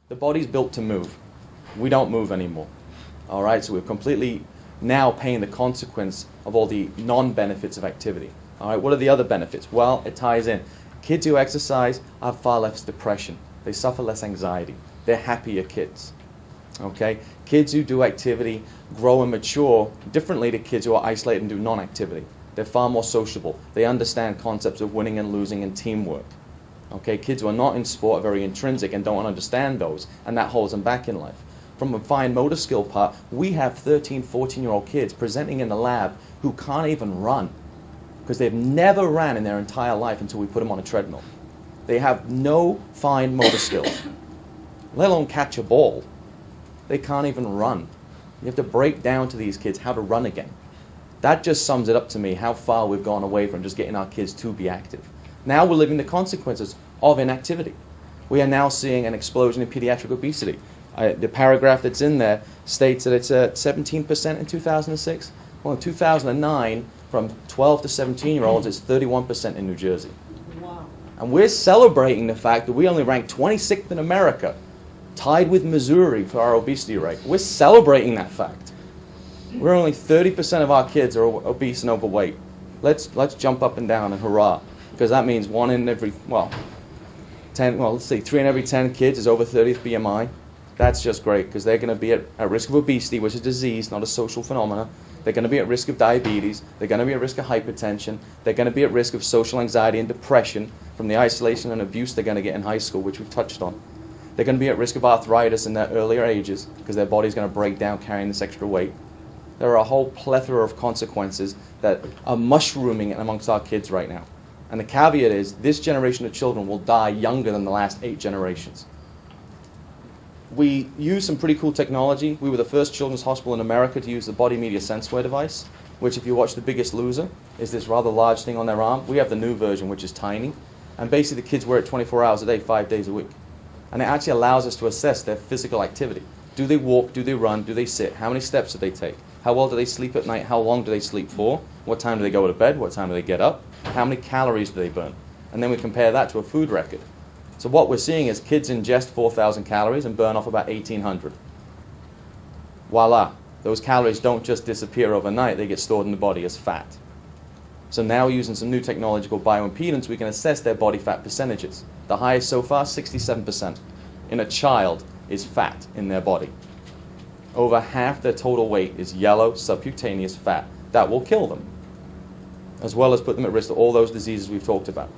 The body's built to move. We don't move anymore. All right, so we're completely now paying the consequence of all the non-benefits of activity. All right, what are the other benefits? Well, it ties in. Kids who exercise have far less depression. They suffer less anxiety. They're happier kids. Okay, kids who do activity grow and mature differently to kids who are isolated and do non-activity. They're far more sociable. They understand concepts of winning and losing and teamwork. Okay, kids who are not in sport are very intrinsic and don't understand those, and that holds them back in life. From a fine motor skill part, we have 13, 14-year-old kids presenting in the lab who can't even run because they've never ran in their entire life until we put them on a treadmill. They have no fine motor skills, let alone catch a ball. They can't even run. You have to break down to these kids how to run again. That just sums it up to me, how far we've gone away from just getting our kids to be active. Now we're living the consequences of inactivity. We are now seeing an explosion in pediatric obesity. The paragraph that's in there states that it's 17% in 2006. Well, in 2009, from 12 to 17-year-olds, it's 31% in New Jersey. Wow. And we're celebrating the fact that we only rank 26th in America, tied with Missouri for our obesity rate. We're celebrating that fact. We're only 30% of our kids are obese and overweight. Let's jump up and down and hurrah, because that means 3 in every 10 kids is over 30th BMI. That's just great, because they're going to be at risk of obesity, which is a disease, not a social phenomenon. They're going to be at risk of diabetes. They're going to be at risk of hypertension. They're going to be at risk of social anxiety and depression from the isolation and abuse they're going to get in high school, which we've touched on. They're going to be at risk of arthritis in their earlier ages, because their body's going to break down carrying this extra weight. There are a whole plethora of consequences that are mushrooming amongst our kids right now. And the caveat is, this generation of children will die younger than the last 8 generations. We use some pretty cool technology. We were the first children's hospital in America to use the body media sensor device, which, if you watch The Biggest Loser, is this rather large thing on their arm. We have the new version, which is tiny. And basically the kids wear it 24 hours a day, 5 days a week. And it actually allows us to assess their physical activity. Do they walk? Do they run? Do they sit? How many steps do they take? How well do they sleep at night? How long do they sleep for? What time do they go to bed? What time do they get up? How many calories do they burn? And then we compare that to a food record. So what we're seeing is kids ingest 4,000 calories and burn off about 1,800. Voila. Those calories don't just disappear overnight. They get stored in the body as fat. So now, using some new technology called bioimpedance, we can assess their body fat percentages. The highest so far, 67%. In a child is fat in their body. Over half their total weight is yellow subcutaneous fat. That will kill them, as well as put them at risk of all those diseases we've talked about.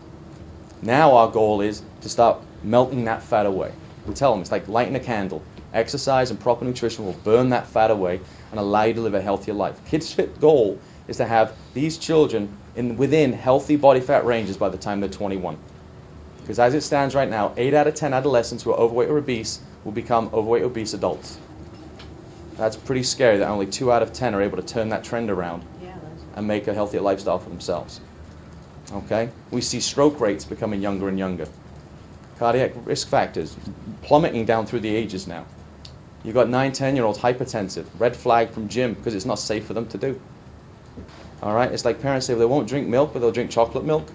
Now our goal is to start melting that fat away. We tell them it's like lighting a candle. Exercise and proper nutrition will burn that fat away and allow you to live a healthier life. Kids-FIT goal is to have these children within healthy body fat ranges by the time they're 21. Because as it stands right now, 8 out of 10 adolescents who are overweight or obese will become overweight, obese adults. That's pretty scary that only 2 out of 10 are able to turn that trend around and make a healthier lifestyle for themselves. Okay? We see stroke rates becoming younger and younger. Cardiac risk factors plummeting down through the ages now. You've got 9, 10-year-olds hypertensive, red flag from gym because it's not safe for them to do. All right? It's like parents say, well, they won't drink milk, but they'll drink chocolate milk.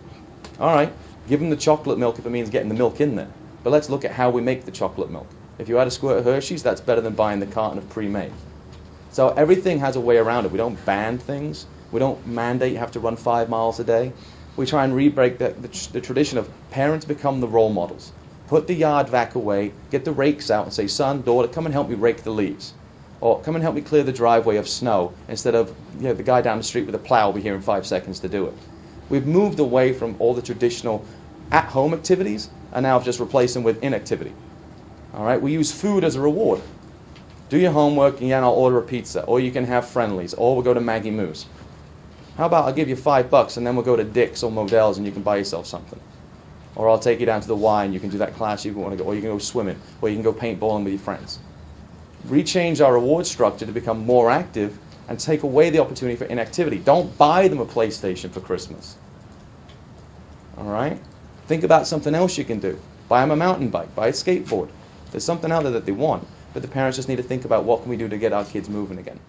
All right, give them the chocolate milk if it means getting the milk in there. But let's look at how we make the chocolate milk. If you add a squirt of Hershey's, that's better than buying the carton of pre-made. So everything has a way around it. We don't ban things. We don't mandate you have to run 5 miles a day. We try and re-break the tradition of parents become the role models. Put the yard vac away, get the rakes out and say, son, daughter, come and help me rake the leaves. Or come and help me clear the driveway of snow, instead of the guy down the street with a plow will be here in 5 seconds to do it. We've moved away from all the traditional at-home activities and now just replace them with inactivity. All right, we use food as a reward. Do your homework and I'll order a pizza, or you can have friendlies, or we'll go to Maggie Moo's. How about I'll give you $5 and then we'll go to Dick's or Modell's and you can buy yourself something. Or I'll take you down to the Y and you can do that class you want to go, or you can go swimming, or you can go paintballing with your friends. Rechange our reward structure to become more active and take away the opportunity for inactivity. Don't buy them a PlayStation for Christmas. All right? Think about something else you can do. Buy them a mountain bike, buy a skateboard. There's something out there that they want, but the parents just need to think about what can we do to get our kids moving again.